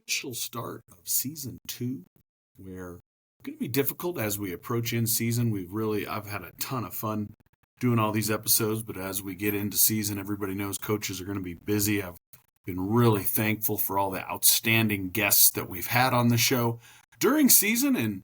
official start of season 2, where it's going to be difficult as we approach in season. I've had a ton of fun doing all these episodes, but as we get into season, everybody knows coaches are going to be busy. I've been really thankful for all the outstanding guests that we've had on the show during season and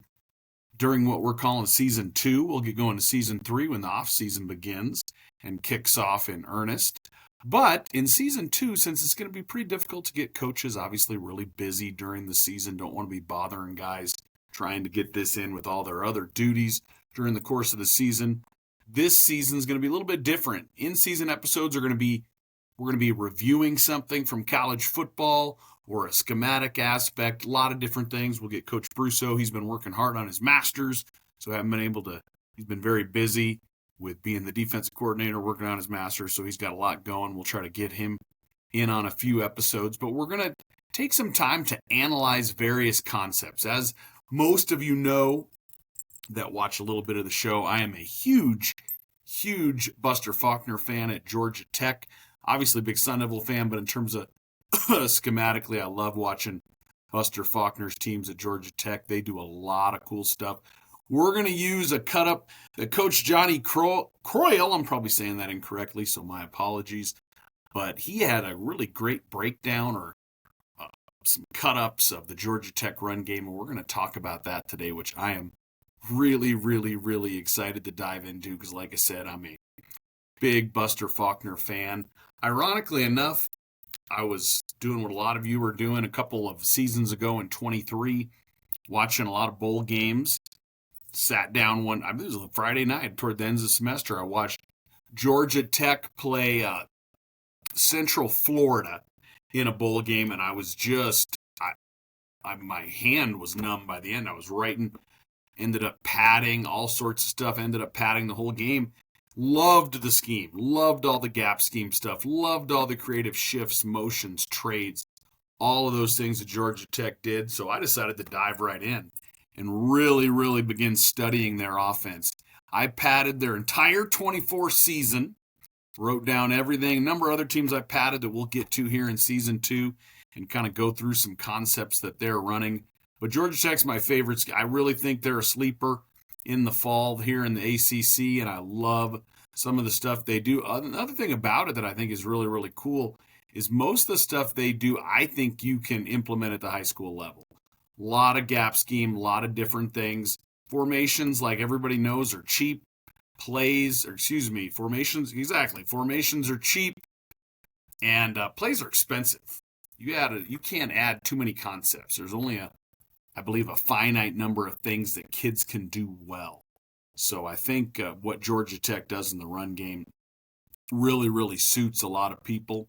during what we're calling season 2. We'll get going to season 3 when the off season begins and kicks off in earnest. But in season 2, since it's going to be pretty difficult to get coaches obviously really busy during the season, don't want to be bothering guys trying to get this in with all their other duties during the course of the season. This season is going to be a little bit different. In-season episodes we're going to be reviewing something from college football or a schematic aspect, a lot of different things. We'll get Coach Brusso. He's been working hard on his master's, so I haven't been able to. He's been very busy with being the defensive coordinator, working on his master's, so he's got a lot going. We'll try to get him in on a few episodes, but we're going to take some time to analyze various concepts. As most of you know that watch a little bit of the show, I am a huge Buster Faulkner fan at Georgia Tech. Obviously a big Sun Devil fan, but in terms of schematically, I love watching Buster Faulkner's teams at Georgia Tech. They do a lot of cool stuff. We're going to use a cut-up that Coach Johnny Croyle, I'm probably saying that incorrectly, so my apologies, but he had a really great breakdown or some cut-ups of the Georgia Tech run game, and we're going to talk about that today, which I am really excited to dive into because, like I said, I'm a big Buster Faulkner fan. Ironically enough, I was doing what a lot of you were doing a couple of seasons ago in 23, watching a lot of bowl games. Sat down it was a Friday night toward the end of the semester. I watched Georgia Tech play Central Florida in a bowl game, and I was my hand was numb by the end. I was writing, ended up padding all sorts of stuff, ended up padding the whole game. Loved the scheme, loved all the gap scheme stuff, loved all the creative shifts, motions, trades, all of those things that Georgia Tech did. So I decided to dive right in and really begin studying their offense. I padded their entire 24 season, wrote down everything, a number of other teams I padded that we'll get to here in season 2 and kind of go through some concepts that they're running. But Georgia Tech's my favorites. I really think they're a sleeper in the fall here in the ACC, and I love some of the stuff they do. Another thing about it that I think is really cool is most of the stuff they do, I think you can implement at the high school level. A lot of gap scheme, a lot of different things. Formations, like everybody knows, are cheap. Formations are cheap, and plays are expensive. You can't add too many concepts. There's only I believe a finite number of things that kids can do well. So I think what Georgia Tech does in the run game really suits a lot of people,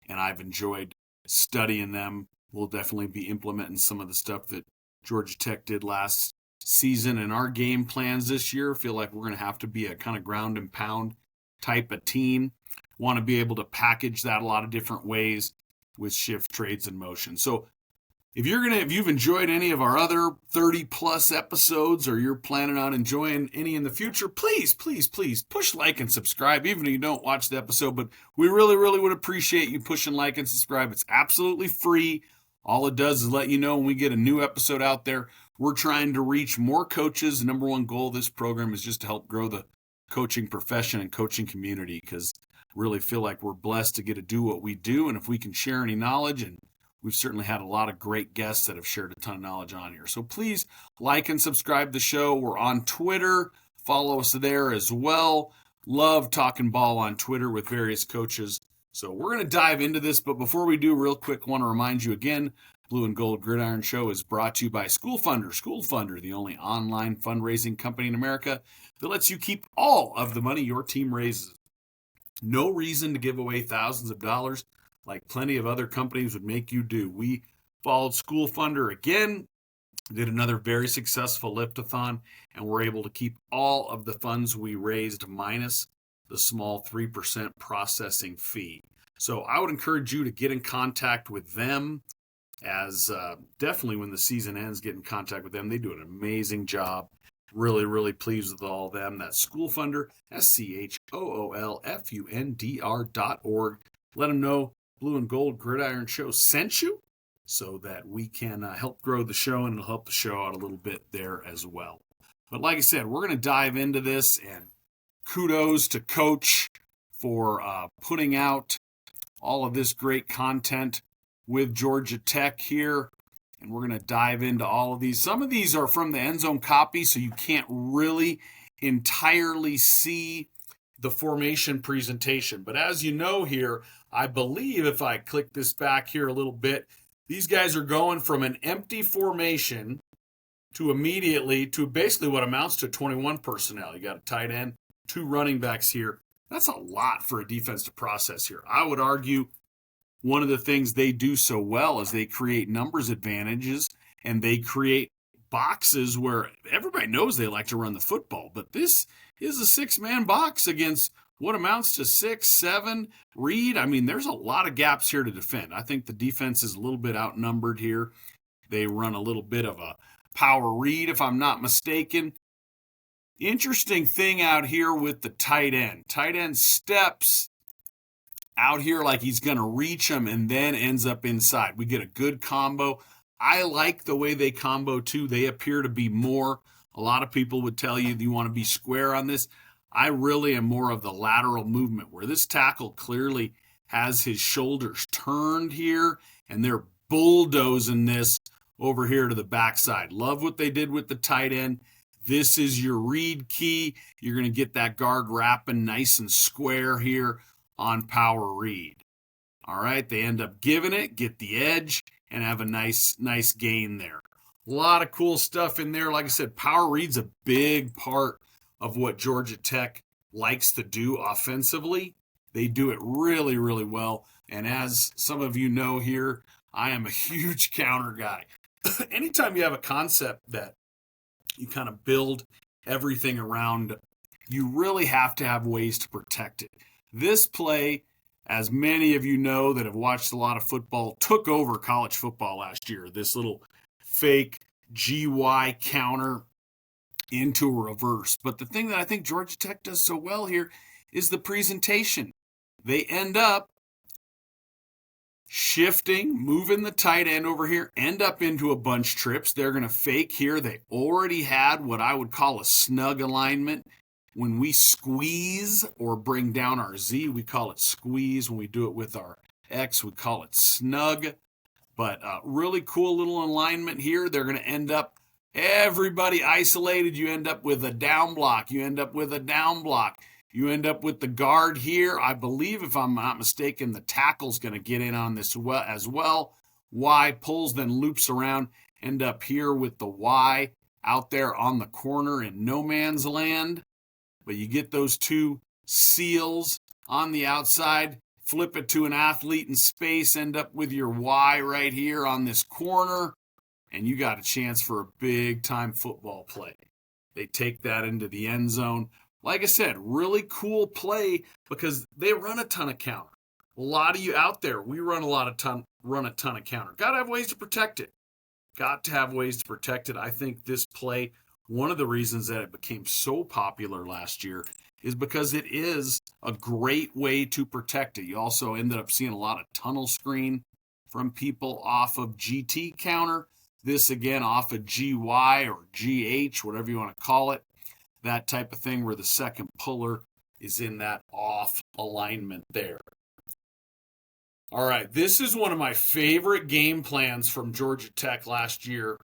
and I've enjoyed studying them. We'll definitely be implementing some of the stuff that Georgia Tech did last season in our game plans this year. I feel like we're going to have to be a kind of ground and pound type of team. Want to be able to package that a lot of different ways with shift, trades, and motion. So if you've enjoyed any of our other 30 plus episodes, or you're planning on enjoying any in the future, please push like and subscribe, even if you don't watch the episode. But we really would appreciate you pushing like and subscribe. It's absolutely free. All it does is let you know when we get a new episode out there. We're trying to reach more coaches. The number one goal of this program is just to help grow the coaching profession and coaching community, because I really feel like we're blessed to get to do what we do. And if we can share any knowledge, and we've certainly had a lot of great guests that have shared a ton of knowledge on here. So please like and subscribe to the show. We're on Twitter. Follow us there as well. Love talking ball on Twitter with various coaches. So we're going to dive into this, but before we do, real quick, want to remind you again, Blue and Gold Gridiron Show is brought to you by School Funder. School Funder, the only online fundraising company in America that lets you keep all of the money your team raises. No reason to give away thousands of dollars like plenty of other companies would make you do. We followed School Funder again, did another very successful lift-a-thon, and we're able to keep all of the funds we raised minus the small 3% processing fee. So I would encourage you to get in contact with them, as definitely when the season ends, get in contact with them. They do an amazing job. Really pleased with all of them. That's School Funder, SCHOOLFUNDR.org. Let them know Blue and Gold Gridiron Show sent you, so that we can help grow the show, and it'll help the show out a little bit there as well. But like I said, we're going to dive into this, and kudos to Coach for putting out all of this great content with Georgia Tech here. And we're going to dive into all of these. Some of these are from the end zone copy, so you can't really entirely see the formation presentation. But as you know here, I believe if I click this back here a little bit, these guys are going from an empty formation to immediately to basically what amounts to 21 personnel. You got a tight end, 2 running backs here. That's a lot for a defense to process here. I would argue one of the things they do so well is they create numbers advantages, and they create boxes where everybody knows they like to run the football. But this is a 6-man box against what amounts to 6, 7. Reed, I mean, there's a lot of gaps here to defend. I think the defense is a little bit outnumbered here. They run a little bit of a power read, if I'm not mistaken. Interesting thing out here with the tight end. Tight end steps out here like he's going to reach him and then ends up inside. We get a good combo. I like the way they combo too. They appear to be more. A lot of people would tell you want to be square on this. I really am more of the lateral movement, where this tackle clearly has his shoulders turned here, and they're bulldozing this over here to the backside. Love what they did with the tight end. This is your read key. You're going to get that guard wrapping nice and square here on power read. All right, they end up giving it, get the edge, and have a nice gain there. A lot of cool stuff in there. Like I said, power read's a big part of what Georgia Tech likes to do offensively. They do it really, really well. And as some of you know here, I am a huge counter guy. Anytime you have a concept that you kind of build everything around, you really have to have ways to protect it. This play, as many of you know that have watched a lot of football, took over college football last year. This little fake GY counter into a reverse. But the thing that I think Georgia Tech does so well here is the presentation. They end up shifting, moving the tight end over here, end up into a bunch trips. They're going to fake here. They already had what I would call a snug alignment. When we squeeze or bring down our Z, we call it squeeze. When we do it with our X, we call it snug. But really cool little alignment here. They're going to end up, everybody isolated. You end up with a down block. You end up with a down block. You end up with the guard here. I believe, if I'm not mistaken, the tackle's going to get in on this as well. Y pulls, then loops around. End up here with the Y out there on the corner in no man's land. But you get those 2 seals on the outside, flip it to an athlete in space, end up with your Y right here on this corner, and you got a chance for a big-time football play. They take that into the end zone. Like I said, really cool play because they run a ton of counter. A lot of you out there, we run a ton of counter. Got to have ways to protect it. Got to have ways to protect it. I think this play, one of the reasons that it became so popular last year is because it is a great way to protect it. You also ended up seeing a lot of tunnel screen from people off of GT counter. This again off of GY or GH, whatever you want to call it. That type of thing where the second puller is in that off alignment there. All right, this is one of my favorite game plans from Georgia Tech last year.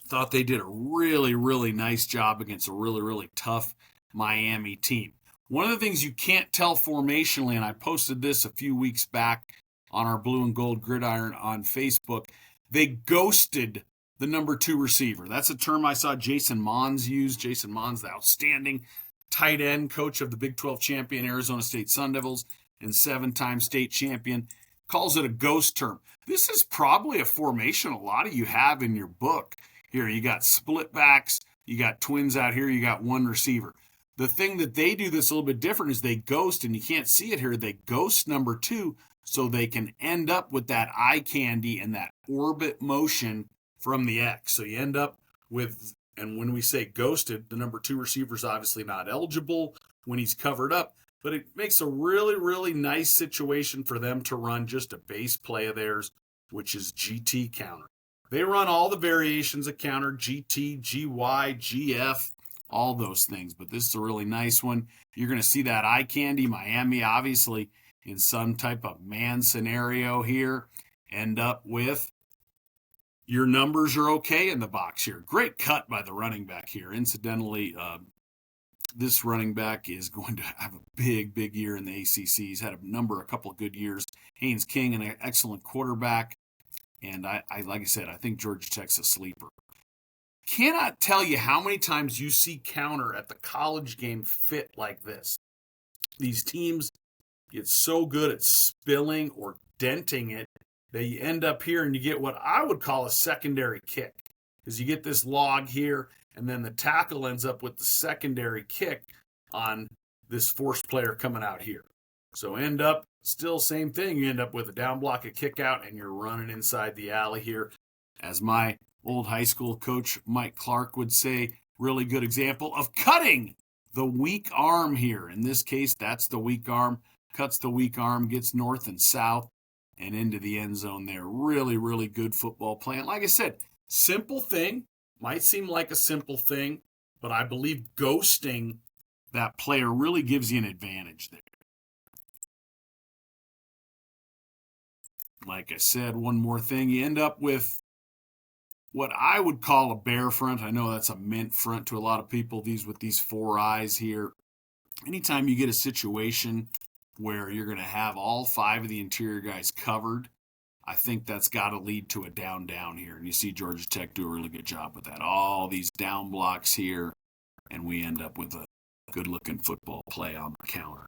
Thought they did a really, really nice job against a really, really tough Miami team. One of the things you can't tell formationally, and I posted this a few weeks back on our Blue and Gold Gridiron on Facebook, they ghosted the number 2 receiver. That's a term I saw Jason Mons use. Jason Mons, the outstanding tight end coach of the Big 12 champion Arizona State Sun Devils and 7-time state champion, calls it a ghost term. This is probably a formation a lot of you have in your book. Here, you got split backs, you got twins out here, you got 1 receiver. The thing that they do that's a little bit different is they ghost, and you can't see it here, they ghost number 2 so they can end up with that eye candy and that orbit motion from the X. So you end up with, and when we say ghosted, the number 2 receiver is obviously not eligible when he's covered up, but it makes a really, really nice situation for them to run just a base play of theirs which is GT counter. They run all the variations of counter, GT, GY, GF, all those things. But this is a really nice one. You're going to see that eye candy. Miami, obviously, in some type of man scenario here, end up with your numbers are okay in the box here. Great cut by the running back here. Incidentally, this running back is going to have a big year in the ACC. He's had a couple of good years. Haynes King, an excellent quarterback. And like I said, I think Georgia Tech's a sleeper. Cannot tell you how many times you see counter at the college game fit like this. These teams get so good at spilling or denting it that you end up here and you get what I would call a secondary kick. Because you get this log here, and then the tackle ends up with the secondary kick on this forced player coming out here. So end up, still same thing, you end up with a down block, a kick out, and you're running inside the alley here. As my old high school coach Mike Clark would say, really good example of cutting the weak arm here. In this case, that's the weak arm. Cuts the weak arm, gets north and south, and into the end zone there. Really good football play. And like I said, simple thing. Might seem like a simple thing, but I believe ghosting that player really gives you an advantage there. Like I said, one more thing. You end up with what I would call a bear front. I know that's a mint front to a lot of people, with these four eyes here. Anytime you get a situation where you're going to have all five of the interior guys covered, I think that's got to lead to a down here. And you see Georgia Tech do a really good job with that. All these down blocks here, and we end up with a good-looking football play on the counter.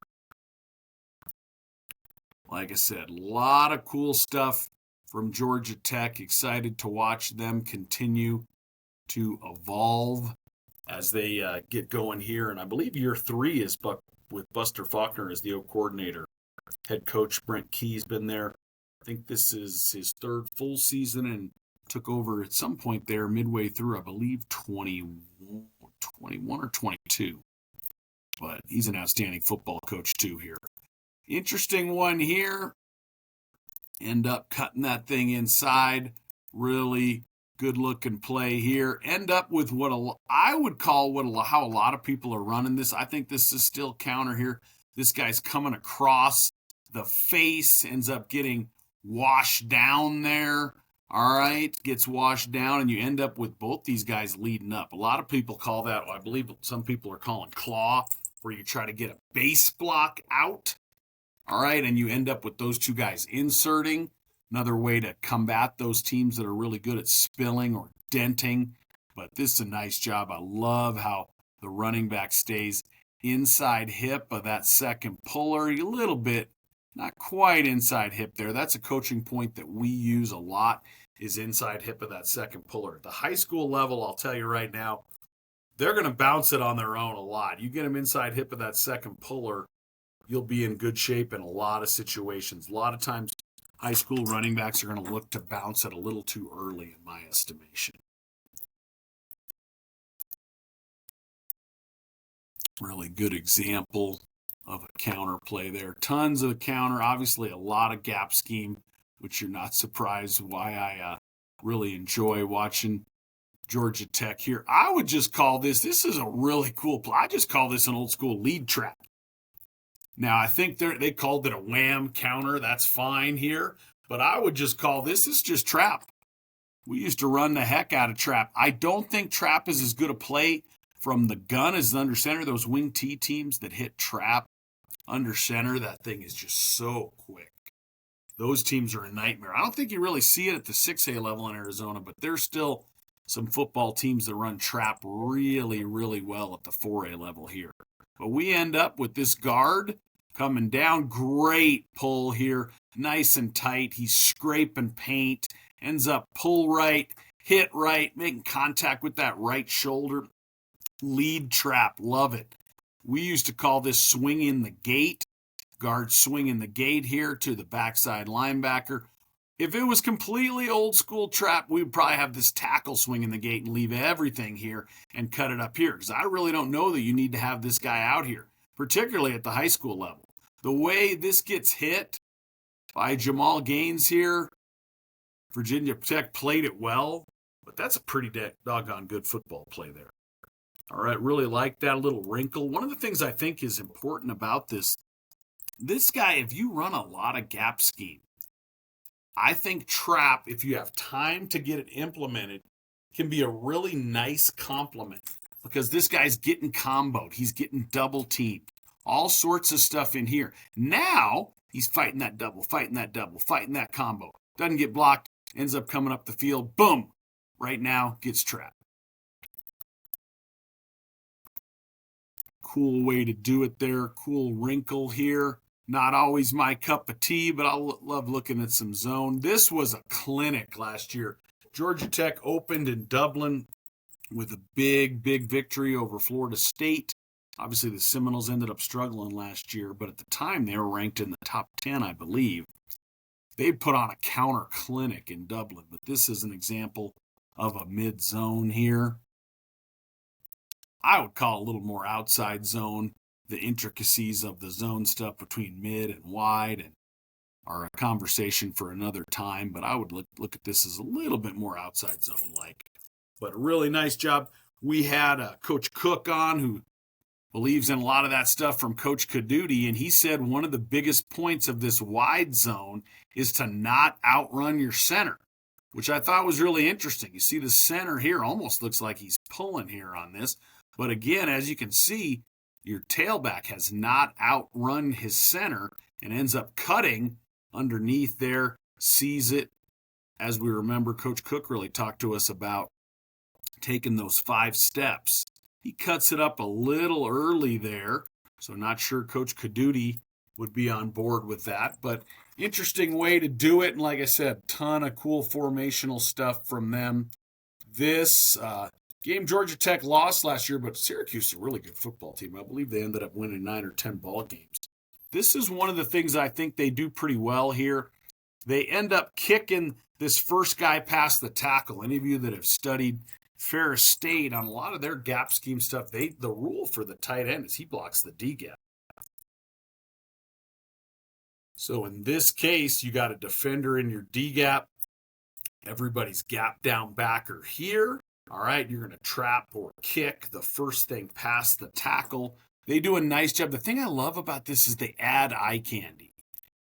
Like I said, a lot of cool stuff from Georgia Tech. Excited to watch them continue to evolve as they get going here. And I believe year 3 is with Buster Faulkner as the coordinator. Head coach Brent Key's been there. I think this is his 3rd full season and took over at some point there midway through, I believe 21 or 22. But he's an outstanding football coach too here. Interesting one here. End up cutting that thing inside. Really good looking play here. End up with what I would call how a lot of people are running this. I think this is still counter here. This guy's coming across the face, ends up getting washed down there. All right, gets washed down, and you end up with both these guys leading up. A lot of people call that, I believe some people are calling claw, where you try to get a base block out. All right, and you end up with those two guys inserting. Another way to combat those teams that are really good at spilling or denting. But this is a nice job. I love how the running back stays inside hip of that second puller. A little bit, not quite inside hip there. That's a coaching point that we use a lot, is inside hip of that second puller. At the high school level, I'll tell you right now, they're going to bounce it on their own a lot. You get them inside hip of that second puller, you'll be in good shape in a lot of situations. A lot of times, high school running backs are going to look to bounce it a little too early, in my estimation. Really good example of a counter play there. Tons of the counter. Obviously, a lot of gap scheme, which you're not surprised why I really enjoy watching Georgia Tech here. I would just call this is a really cool play. I just call this an old school lead trap. Now, I think they called it a wham counter. That's fine here. But I would just call this just trap. We used to run the heck out of trap. I don't think trap is as good a play from the gun as the under center. Those wing T teams that hit trap under center, that thing is just so quick. Those teams are a nightmare. I don't think you really see it at the 6A level in Arizona, but there's still some football teams that run trap really well at the 4A level here. But we end up with this guard coming down. Great pull here. Nice and tight. He's scraping paint. Ends up pull right, hit right, making contact with that right shoulder. Lead trap. Love it. We used to call this swinging the gate. Guard swinging the gate here to the backside linebacker. If it was completely old school trap, we would probably have this tackle swinging the gate and leave everything here and cut it up here. Because I really don't know that you need to have this guy out here, particularly at the high school level. The way this gets hit by Jamal Gaines here, Virginia Tech played it well, but that's a pretty doggone good football play there. All right, really like that little wrinkle. One of the things I think is important about this guy, if you run a lot of gap scheme, I think trap, if you have time to get it implemented, can be a really nice complement because this guy's getting comboed. He's getting double teamed. All sorts of stuff in here. Now he's fighting that double, fighting that combo. Doesn't get blocked, ends up coming up the field. Boom. Right now gets trapped. Cool way to do it there. Cool wrinkle here. Not always my cup of tea, but I love looking at some zone. This was a clinic last year. Georgia Tech opened in Dublin with a big victory over Florida State. Obviously, the Seminoles ended up struggling last year, but at the time they were ranked in the top 10, I believe. They put on a counter clinic in Dublin, but this is an example of a mid-zone here. I would call a little more outside zone. The intricacies of the zone stuff between mid and wide and are a conversation for another time, but I would look at this as a little bit more outside zone like. But a really nice job. We had Coach Cook on, who believes in a lot of that stuff from Coach Caduti, and he said one of the biggest points of this wide zone is to not outrun your center, which I thought was really interesting. You see the center here almost looks like he's pulling here on this, but again, as you can see, your tailback has not outrun his center and ends up cutting underneath there, sees it. As we remember, Coach Cook really talked to us about taking those 5 steps. He cuts it up a little early there, so not sure Coach Caduti would be on board with that, but interesting way to do it. And like I said, ton of cool formational stuff from them. This game, Georgia Tech lost last year, but Syracuse is a really good football team. I believe they ended up winning 9 or 10 ball games. This is one of the things I think they do pretty well here. They end up kicking this first guy past the tackle. Any of you that have studied Ferris State on a lot of their gap scheme stuff, the rule for the tight end is he blocks the D gap. So in this case, you got a defender in your D gap. Everybody's gap down backer here. All right, you're going to trap or kick the first thing past the tackle. They do a nice job. The thing I love about this is they add eye candy.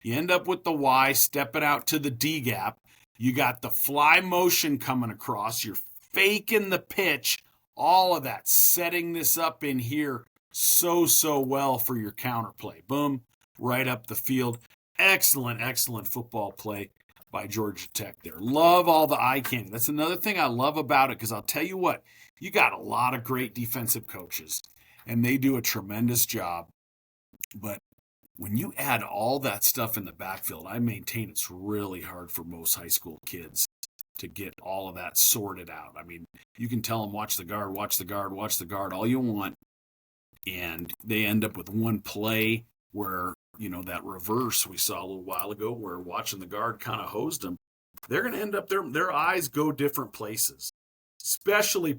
You end up with the Y stepping out to the D gap. You got the fly motion coming across. You're faking the pitch. All of that, setting this up in here so well for your counter play. Boom, right up the field. Excellent football play by Georgia Tech there. Love all the eye candy. That's another thing I love about it, because I'll tell you what, you got a lot of great defensive coaches, and they do a tremendous job. But when you add all that stuff in the backfield, I maintain it's really hard for most high school kids to get all of that sorted out. I mean, you can tell them, watch the guard all you want, and they end up with one play where, that reverse we saw a little while ago where watching the guard kind of hosed them. They're going to end up, their eyes go different places,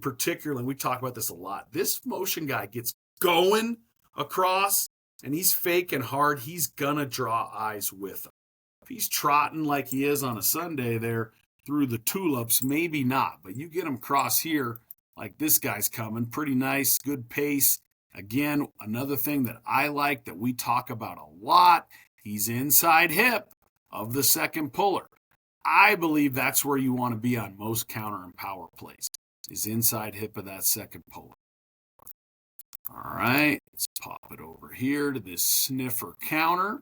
particularly, we talk about this a lot. This motion guy gets going across, and he's faking hard. He's going to draw eyes with him. If he's trotting like he is on a Sunday there through the tulips, maybe not. But you get him across here like this guy's coming. Pretty nice, good pace. Again, another thing that I like that we talk about a lot, he's inside hip of the second puller. I believe that's where you want to be on most counter and power plays, is inside hip of that second puller. All right, let's pop it over here to this sniffer counter.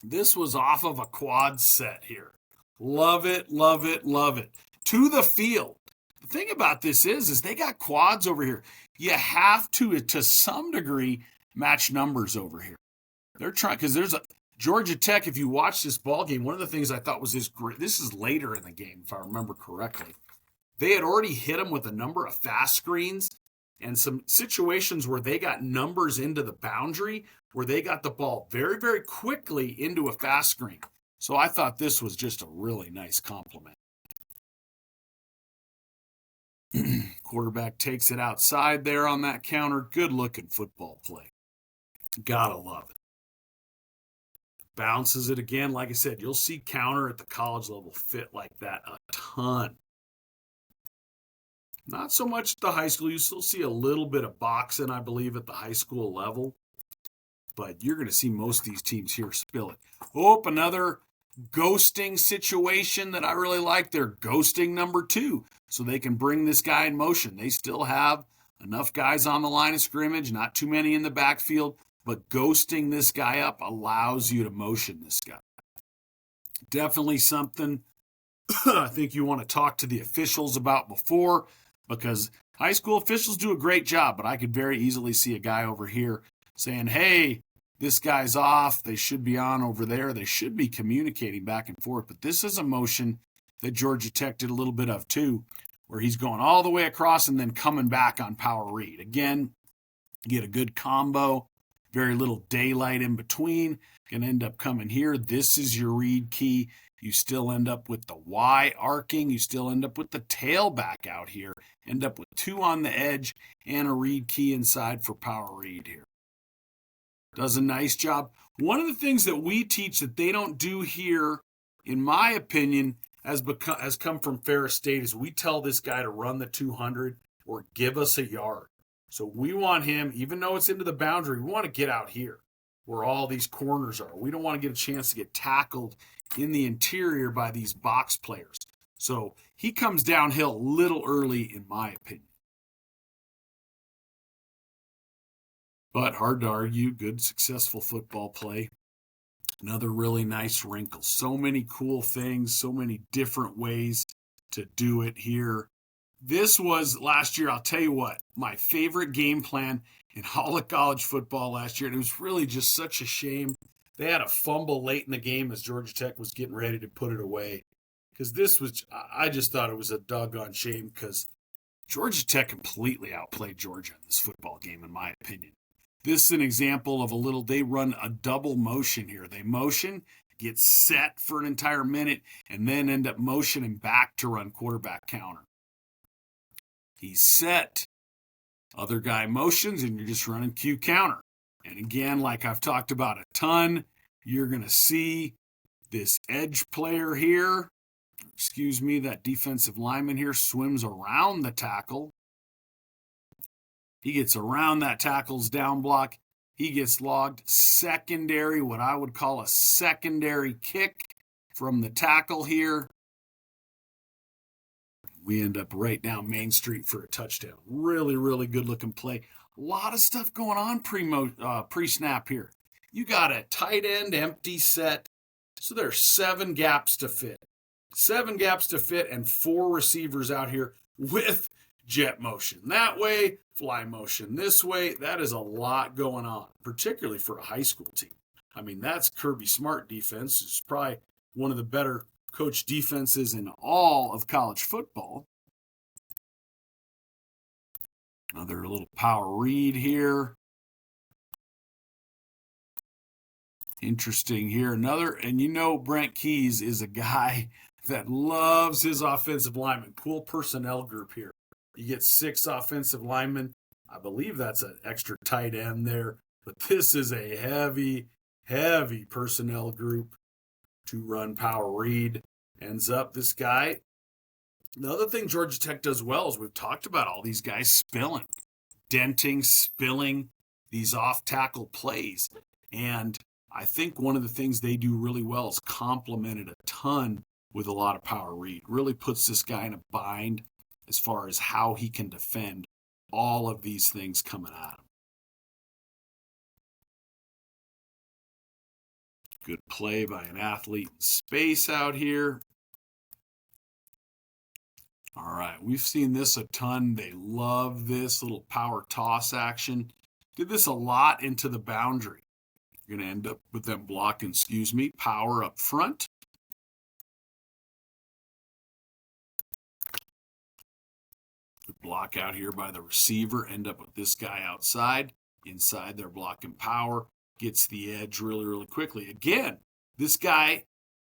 This was off of a quad set here. Love it. To the field. The thing about this is they got quads over here. You have to some degree, match numbers over here. They're trying, because there's a Georgia Tech, if you watch this ball game, one of the things I thought was this is later in the game, if I remember correctly. They had already hit them with a number of fast screens and some situations where they got numbers into the boundary, where they got the ball very quickly into a fast screen. So I thought this was just a really nice compliment. Quarterback takes it outside there on that counter. Good looking football play. Gotta love it. bounces it again. Like I said, you'll see counter at the college level fit like that a ton. Not so much at the high school. You still see a little bit of boxing, I believe, at the high school level. But you're going to see most of these teams here spill it. Oh, another ghosting situation that I really like. They're ghosting number 2, so they can bring this guy in motion. They still have enough guys on the line of scrimmage, not too many in the backfield, but ghosting this guy up allows you to motion this guy. Definitely something I think you want to talk to the officials about before, because high school officials do a great job, but I could very easily see a guy over here saying, hey, this guy's off. They should be on over there. They should be communicating back and forth. But this is a motion that Georgia Tech did a little bit of too, where he's going all the way across and then coming back on power read. Again, get a good combo, very little daylight in between. Going to end up coming here. This is your read key. You still end up with the Y arcing. You still end up with the tailback out here. End up with 2 on the edge and a read key inside for power read here. Does a nice job. One of the things that we teach that they don't do here, in my opinion, has come from Ferris State, is we tell this guy to run the 200 or give us a yard. So we want him, even though it's into the boundary, we want to get out here where all these corners are. We don't want to get a chance to get tackled in the interior by these box players. So he comes downhill a little early, in my opinion. But hard to argue, good, successful football play. Another really nice wrinkle. So many cool things, so many different ways to do it here. This was last year, I'll tell you what, my favorite game plan in all of college football last year. And it was really just such a shame. They had a fumble late in the game as Georgia Tech was getting ready to put it away. Because I just thought it was a doggone shame because Georgia Tech completely outplayed Georgia in this football game, in my opinion. This is an example of they run a double motion here. They motion, get set for an entire minute, and then end up motioning back to run quarterback counter. He's set. Other guy motions, and you're just running Q counter. And again, like I've talked about a ton, you're going to see this edge player here, that defensive lineman here swims around the tackle. He gets around that tackle's down block. He gets logged. Secondary, what I would call a secondary kick from the tackle here. We end up right down Main Street for a touchdown. Really, really good looking play. A lot of stuff going on pre-snap here. You got a tight end empty set. So there's 7 gaps to fit. 7 gaps to fit and 4 receivers out here with jet motion that way, fly motion this way. That is a lot going on, particularly for a high school team. I mean, that's Kirby Smart defense. It's probably one of the better coached defenses in all of college football. Another little power read here. Interesting here. And Brent Keys is a guy that loves his offensive linemen. Cool personnel group here. You get 6 offensive linemen. I believe that's an extra tight end there. But this is a heavy, heavy personnel group to run power read. Ends up this guy. The other thing Georgia Tech does well is we've talked about all these guys spilling, denting, spilling these off-tackle plays. And I think one of the things they do really well is complement it a ton with a lot of power read. Really puts this guy in a bind as far as how he can defend all of these things coming at him. Good play by an athlete in space out here. All right, we've seen this a ton. They love this little power toss action. Did this a lot into the boundary. You're going to end up with them blocking, power up front. Block out here by the receiver, end up with this guy outside. Inside, they're blocking power, gets the edge really, really quickly. Again, this guy,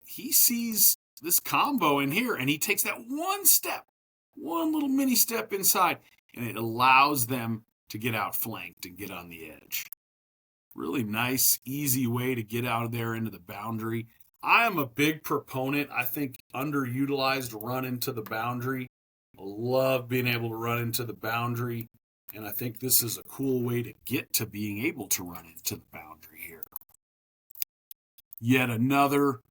he sees this combo in here, and he takes that one little mini step inside, and it allows them to get outflanked and get on the edge. Really nice, easy way to get out of there into the boundary. I am a big proponent. I think underutilized run into the boundary. I love being able to run into the boundary. And I think this is a cool way to get to being able to run into the boundary here. Yet another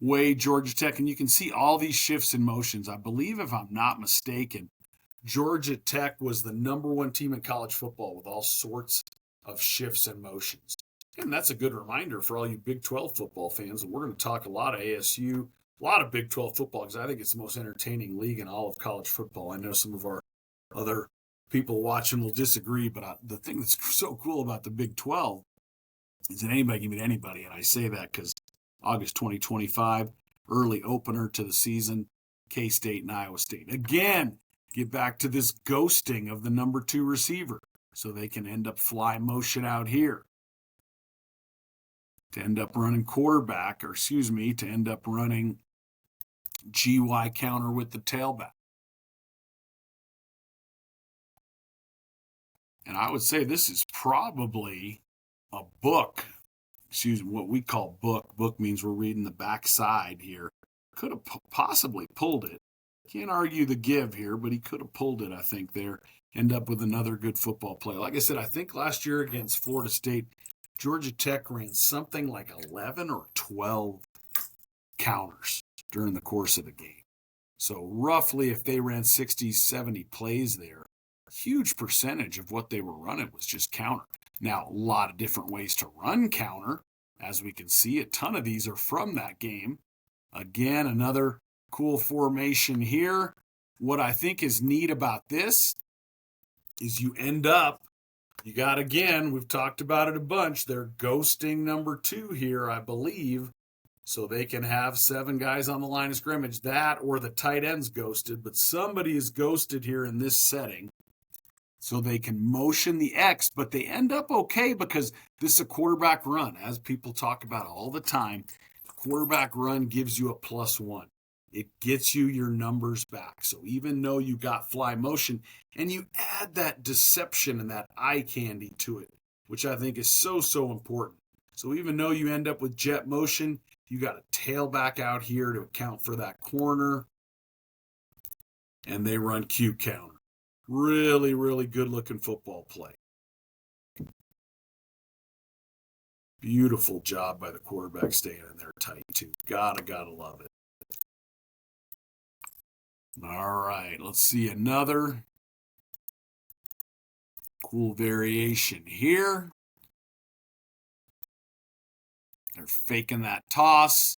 way Georgia Tech, and you can see all these shifts and motions. I believe, if I'm not mistaken, Georgia Tech was the #1 team in college football with all sorts of shifts and motions. And that's a good reminder for all you Big 12 football fans. And we're going to talk a lot of ASU, a lot of Big 12 football, because I think it's the most entertaining league in all of college football. I know some of our other people watching will disagree, but the thing that's so cool about the Big 12 is that anybody can beat anybody. And I say that because August 2025, early opener to the season, K-State and Iowa State. Again, get back to this ghosting of the #2 receiver so they can end up fly motion out here to end up running quarterback, or to end up running GY counter with the tailback. And I would say this is probably a book, what we call book. Book means we're reading the backside here. Could have possibly pulled it. Can't argue the give here, but he could have pulled it, I think, there. End up with another good football play. Like I said, I think last year against Florida State, Georgia Tech ran something like 11 or 12 counters during the course of the game. So roughly, if they ran 60, 70 plays there, a huge percentage of what they were running was just counter. Now, a lot of different ways to run counter. As we can see, a ton of these are from that game. Again, another cool formation here. What I think is neat about this is you got, again, we've talked about it a bunch, they're ghosting #2 here, I believe, so they can have 7 guys on the line of scrimmage. That or the tight end's ghosted, but somebody is ghosted here in this setting. So they can motion the X, but they end up okay because this is a quarterback run. As people talk about all the time, quarterback run gives you a +1. It gets you your numbers back. So even though you got fly motion, and you add that deception and that eye candy to it, which I think is so, so important. So even though you end up with jet motion, you got a tailback out here to account for that corner. And they run Q counter. Really, really good looking football play. Beautiful job by the quarterback staying in there tight too. Gotta love it. All right, let's see another cool variation here. They're faking that toss.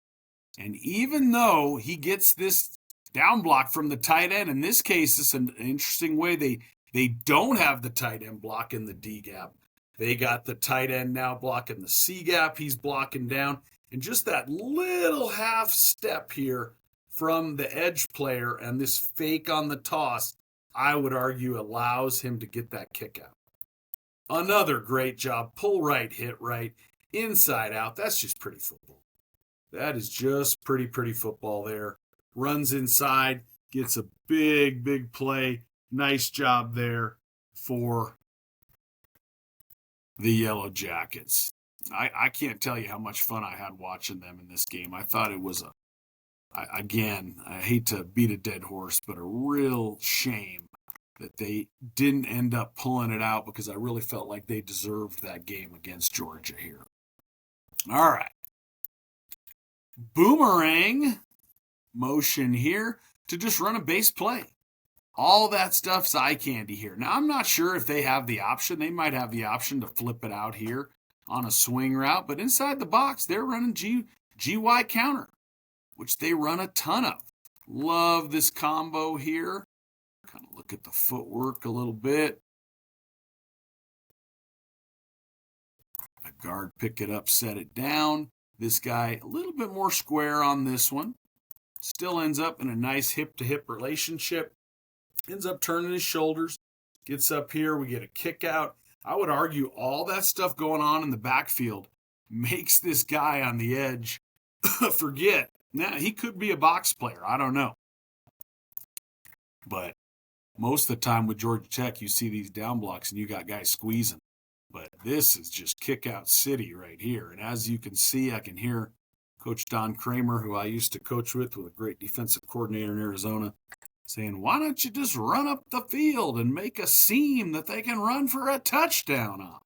And even though he gets this down block from the tight end, in this case, it's an interesting way. They don't have the tight end blocking the D gap. They got the tight end now blocking the C gap. He's blocking down. And just that little half step here from the edge player and this fake on the toss, I would argue, allows him to get that kick out. Another great job. Pull right, hit right, inside out. That's just pretty football. That is just pretty football there. Runs inside, gets a big play. Nice job there for the Yellow Jackets. I can't tell you how much fun I had watching them in this game. I thought it was I hate to beat a dead horse, but a real shame that they didn't end up pulling it out, because I really felt like they deserved that game against Georgia here. All right. Boomerang motion here to just run a base play. All that stuff's eye candy here. Now, I'm not sure if they have the option. They might have the option to flip it out here on a swing route, but inside the box, they're running GY counter, which they run a ton of. Love this combo here. Kind of look at the footwork a little bit. A guard pick it up, set it down. This guy a little bit more square on this one. Still ends up in a nice hip-to-hip relationship. Ends up turning his shoulders. Gets up here. We get a kick out. I would argue all that stuff going on in the backfield makes this guy on the edge forget. Now, he could be a box player. I don't know. But most of the time with Georgia Tech, you see these down blocks and you got guys squeezing. But this is just kick-out city right here. And as you can see, I can hear Coach Don Kramer, who I used to coach with a great defensive coordinator in Arizona, saying, why don't you just run up the field and make a seam that they can run for a touchdown on?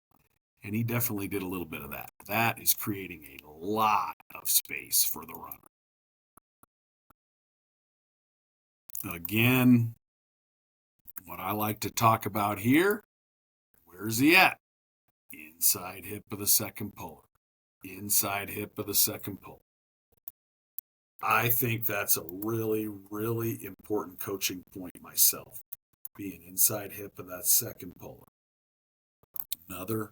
And he definitely did a little bit of that. That is creating a lot of space for the runner. Again, what I like to talk about here, where's he at? Inside hip of the second polar. Inside hip of the second polar. I think that's a really, really important coaching point myself, being inside hip of that second polar. Another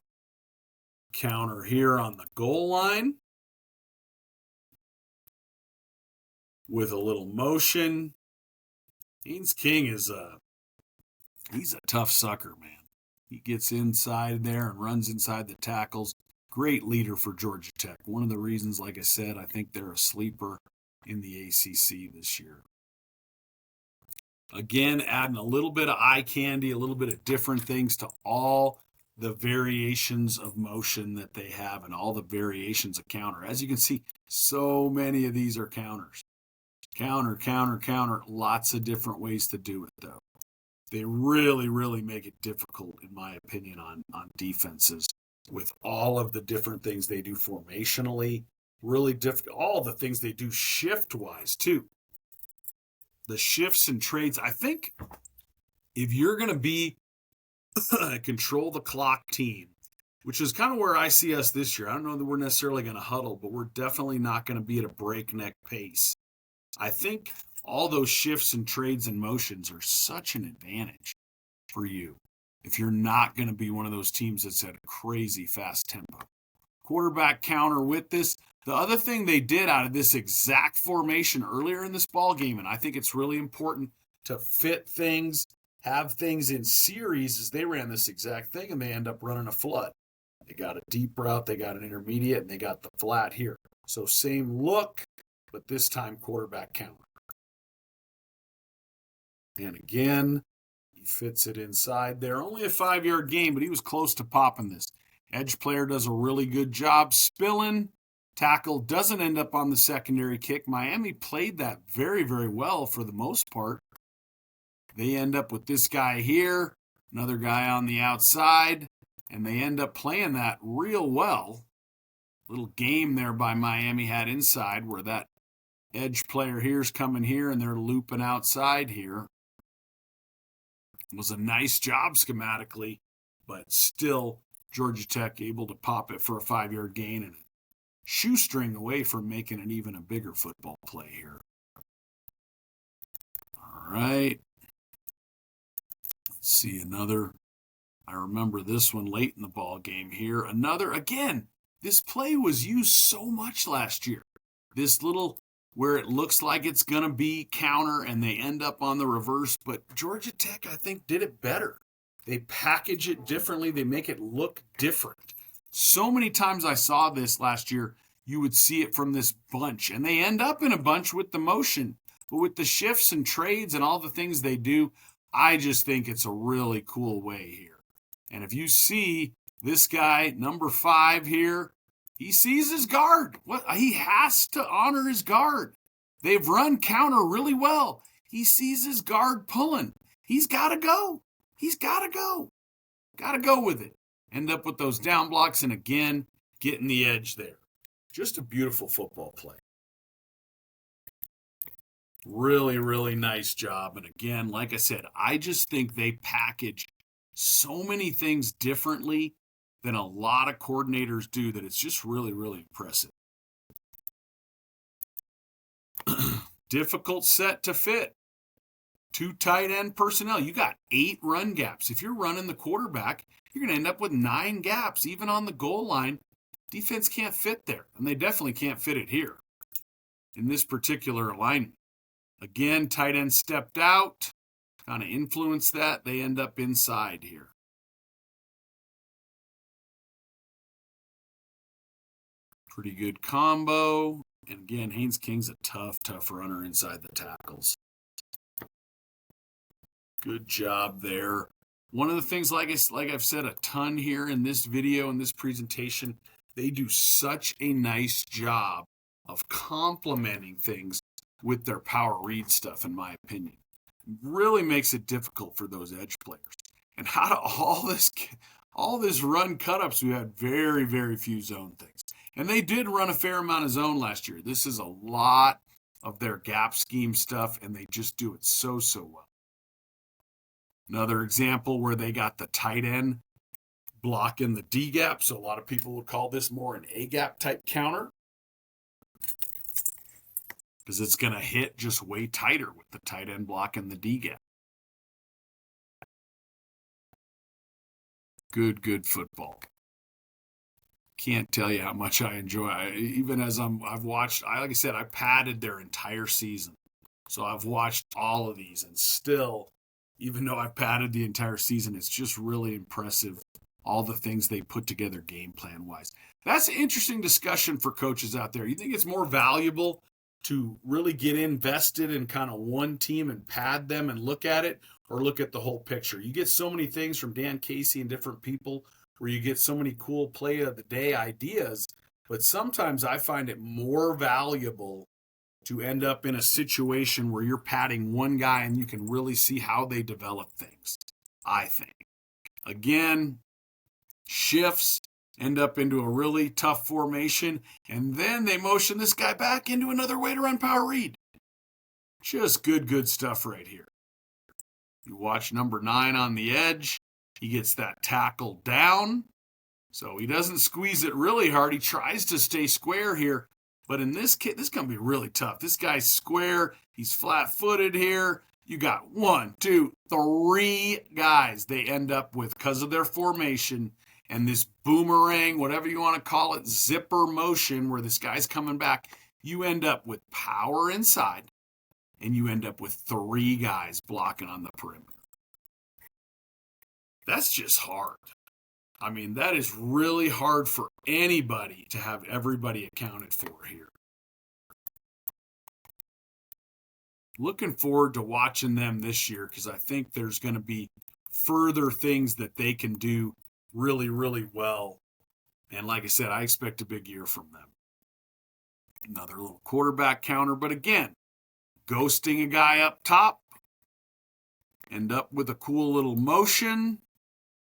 counter here on the goal line with a little motion. Haynes King is he's a tough sucker, man. He gets inside there and runs inside the tackles. Great leader for Georgia Tech. One of the reasons, like I said, I think they're a sleeper in the ACC this year. Again, adding a little bit of eye candy, a little bit of different things to all the variations of motion that they have and all the variations of counter. As you can see, so many of these are counters. Counter, counter, counter. Lots of different ways to do it, though. They really, really make it difficult, in my opinion, on defenses with all of the different things they do formationally. Really difficult. All the things they do shift-wise, too. The shifts and trades. I think if you're going to be a control the clock team, which is kind of where I see us this year. I don't know that we're necessarily going to huddle, but we're definitely not going to be at a breakneck pace. I think all those shifts and trades and motions are such an advantage for you if you're not going to be one of those teams that's at a crazy fast tempo. Quarterback counter with this. The other thing they did out of this exact formation earlier in this ball game, and I think it's really important to fit things, have things in series, as they ran this exact thing, and they end up running a flood. They got a deep route, they got an intermediate, and they got the flat here. So same look, but this time quarterback counter. And again, he fits it inside there. Only a 5-yard gain, but he was close to popping this. Edge player does a really good job spilling. Tackle doesn't end up on the secondary kick. Miami played that very, very well for the most part. They end up with this guy here, another guy on the outside, and they end up playing that real well. Little game there by Miami had inside where that edge player here's coming here and they're looping outside here. It was a nice job schematically, but still Georgia Tech able to pop it for a 5-yard gain and shoestring away from making it even a bigger football play here. All right. Let's see another. I remember this one late in the ball game here. Another, again, this play was used so much last year. This little where it looks like it's going to be counter and they end up on the reverse. But Georgia Tech, I think, did it better. They package it differently. They make it look different. So many times I saw this last year, you would see it from this bunch. And they end up in a bunch with the motion. But with the shifts and trades and all the things they do, I just think it's a really cool way here. And if you see this guy, number 5 here, he sees his guard. He has to honor his guard. They've run counter really well. He sees his guard pulling. He's got to go. He's got to go. Got to go with it. End up with those down blocks and again, getting the edge there. Just a beautiful football play. Really, really nice job. And again, like I said, I just think they package so many things differently than a lot of coordinators do that it's just really, really impressive. Difficult set to fit. 2 tight end personnel. You got 8 run gaps. If you're running the quarterback, you're going to end up with 9 gaps, even on the goal line. Defense can't fit there, and they definitely can't fit it here in this particular alignment. Again, tight end stepped out, kind of influenced that. They end up inside here. Pretty good combo. And again, Haynes King's a tough runner inside the tackles. Good job there. One of the things, like I've said a ton here in this video, in this presentation, they do such a nice job of complementing things with their power read stuff, in my opinion. Really makes it difficult for those edge players. And how to all this run cut-ups, we had very, very few zone things. And they did run a fair amount of zone last year. This is a lot of their gap scheme stuff, and they just do it so, so well. Another example where they got the tight end blocking the D gap. So a lot of people would call this more an A gap type counter, because it's going to hit just way tighter with the tight end blocking the D gap. Good football. Can't tell you how much I enjoy. Even as I've watched, like I said, I padded their entire season. So I've watched all of these, and still, even though I padded the entire season, it's just really impressive, all the things they put together game plan wise. That's an interesting discussion for coaches out there. You think it's more valuable to really get invested in kind of one team and pad them and look at it, or look at the whole picture? You get so many things from Dan Casey and different people where you get so many cool play of the day ideas, but sometimes I find it more valuable to end up in a situation where you're padding one guy and you can really see how they develop things, I think. Again, shifts, end up into a really tough formation, and then they motion this guy back into another way to run power read. Just good stuff right here. You watch number 9 on the edge. He gets that tackle down, so he doesn't squeeze it really hard. He tries to stay square here, but in this case, this is going to be really tough. This guy's square. He's flat-footed here. You got 1, 2, 3 guys they end up with because of their formation and this boomerang, whatever you want to call it, zipper motion where this guy's coming back. You end up with power inside, and you end up with 3 guys blocking on the perimeter. That's just hard. I mean, that is really hard for anybody to have everybody accounted for here. Looking forward to watching them this year, because I think there's going to be further things that they can do really, really well. And like I said, I expect a big year from them. Another little quarterback counter, but again, ghosting a guy up top. End up with a cool little motion.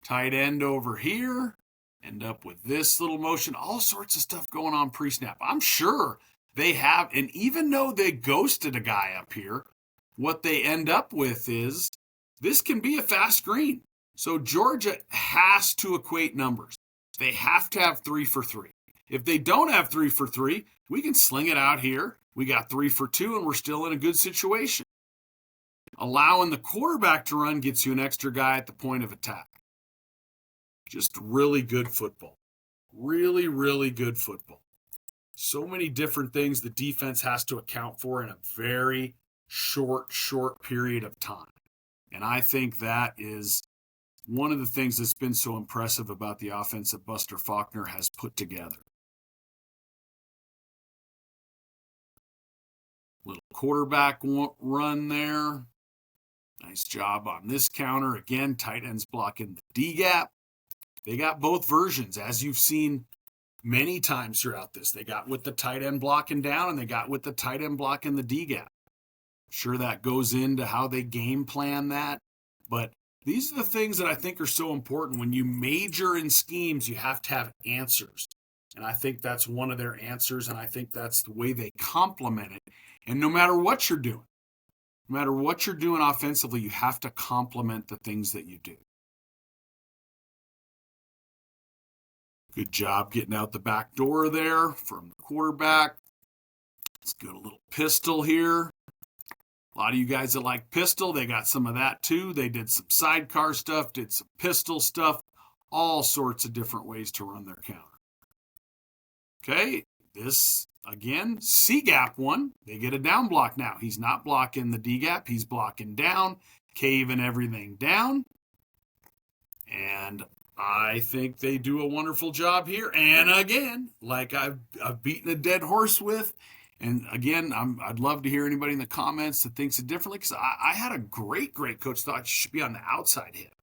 Tight end over here. End up with this little motion. All sorts of stuff going on pre-snap. I'm sure they have, and even though they ghosted a guy up here, what they end up with is this can be a fast screen. So Georgia has to equate numbers. They have to have 3 for 3. If they don't have 3 for 3, we can sling it out here. We got 3 for 2, and we're still in a good situation. Allowing the quarterback to run gets you an extra guy at the point of attack. Just really good football. Really, really good football. So many different things the defense has to account for in a very short period of time. And I think that is one of the things that's been so impressive about the offense that Buster Faulkner has put together. Little quarterback run there. Nice job on this counter. Again, tight ends blocking the D-gap. They got both versions, as you've seen many times throughout this. They got with the tight end blocking down, and they got with the tight end blocking the D-gap. Sure, that goes into how they game plan that, but these are the things that I think are so important. When you major in schemes, you have to have answers. And I think that's one of their answers, and I think that's the way they complement it. And no matter what you're doing, no matter what you're doing offensively, you have to complement the things that you do. Good job getting out the back door there from the quarterback. Let's go to a little pistol here. A lot of you guys that like pistol, they got some of that too. They did some sidecar stuff, did some pistol stuff, all sorts of different ways to run their counter. Okay, this, again, C-gap one, they get a down block now. He's not blocking the D-gap, he's blocking down, caving everything down. And I think they do a wonderful job here. And again, like I've beaten a dead horse with, and again, I'd love to hear anybody in the comments that thinks it differently, because I had a great coach thought you should be on the outside hit.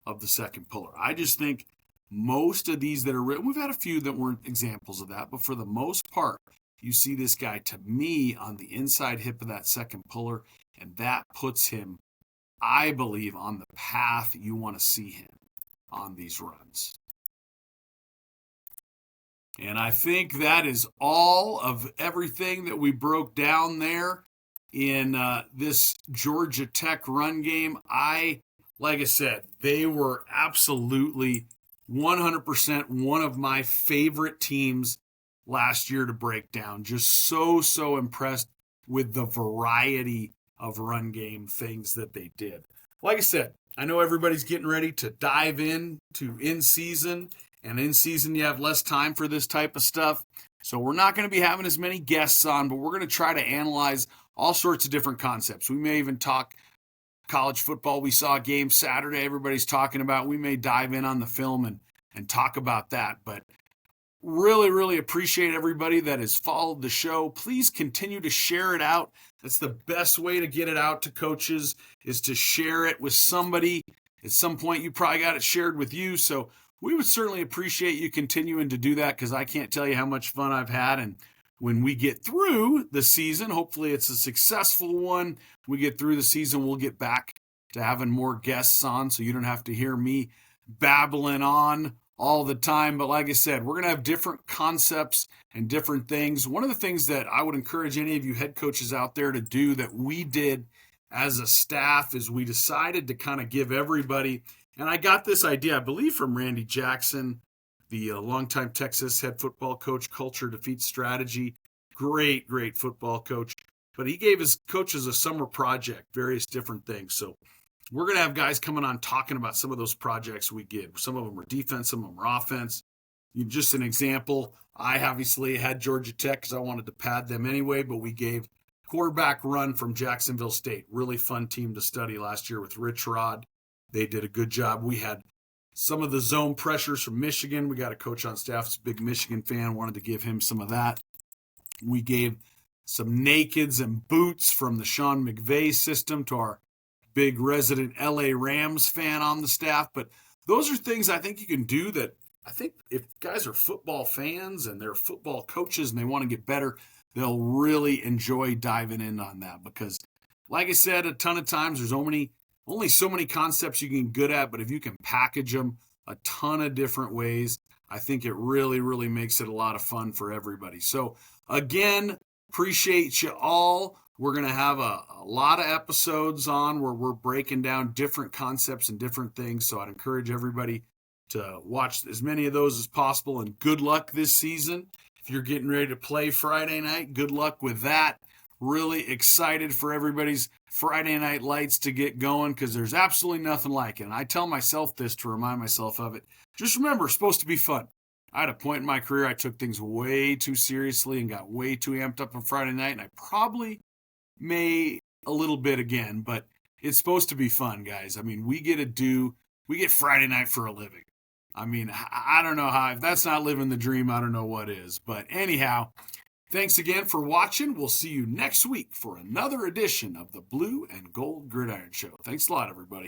of the second puller. I just think most of these that are written, we've had a few that weren't examples of that, but for the most part, you see this guy, to me, on the inside hip of that second puller, and that puts him, I believe, on the path you want to see him on these runs. And I think that is all of everything that we broke down there in this Georgia Tech run game. Like I said, they were absolutely 100% one of my favorite teams last year to break down. Just so impressed with the variety of run game things that they did. Like I said, I know everybody's getting ready to dive in to in-season, and in-season you have less time for this type of stuff. So we're not going to be having as many guests on, but we're going to try to analyze all sorts of different concepts. We may even talk college football. We saw a game Saturday everybody's talking about. We may dive in on the film and talk about that. But really appreciate everybody that has followed the show. Please continue to share it out. That's the best way to get it out to coaches, is to share it with somebody. At some point, you probably got it shared with you. So we would certainly appreciate you continuing to do that, because I can't tell you how much fun I've had. And when we get through the season, hopefully it's a successful one. We get through the season, we'll get back to having more guests on, so you don't have to hear me babbling on all the time. But like I said, we're going to have different concepts and different things. One of the things that I would encourage any of you head coaches out there to do that we did as a staff is we decided to kind of give everybody, and I got this idea, I believe, from Randy Jackson, the longtime Texas head football coach, culture defeats strategy. Great football coach. But he gave his coaches a summer project, various different things. So we're going to have guys coming on talking about some of those projects we did. Some of them are defense, some of them are offense. Just an example, I obviously had Georgia Tech because I wanted to pad them anyway, but we gave quarterback run from Jacksonville State. Really fun team to study last year with Rich Rod. They did a good job. We had some of the zone pressures from Michigan. We got a coach on staff who's a big Michigan fan, wanted to give him some of that. We gave some nakeds and boots from the Sean McVay system to our big resident LA Rams fan on the staff. But those are things I think you can do that I think if guys are football fans and they're football coaches and they want to get better, they'll really enjoy diving in on that. Because like I said, a ton of times there's only so many concepts you can get good at, but if you can package them a ton of different ways, I think it really makes it a lot of fun for everybody. So again, appreciate you all. We're going to have a lot of episodes on where we're breaking down different concepts and different things. So I'd encourage everybody to watch as many of those as possible, and good luck this season. If you're getting ready to play Friday night, good luck with that. Really excited for everybody's Friday Night Lights to get going, because there's absolutely nothing like it. And I tell myself this to remind myself of it. Just remember, it's supposed to be fun. I had a point in my career I took things way too seriously and got way too amped up on Friday night, and I probably may a little bit again, but it's supposed to be fun, guys. I mean, we get Friday night for a living. I mean, I don't know how, if that's not living the dream, I don't know what is. But anyhow, thanks again for watching. We'll see you next week for another edition of the Blue and Gold Gridiron Show. Thanks a lot, everybody.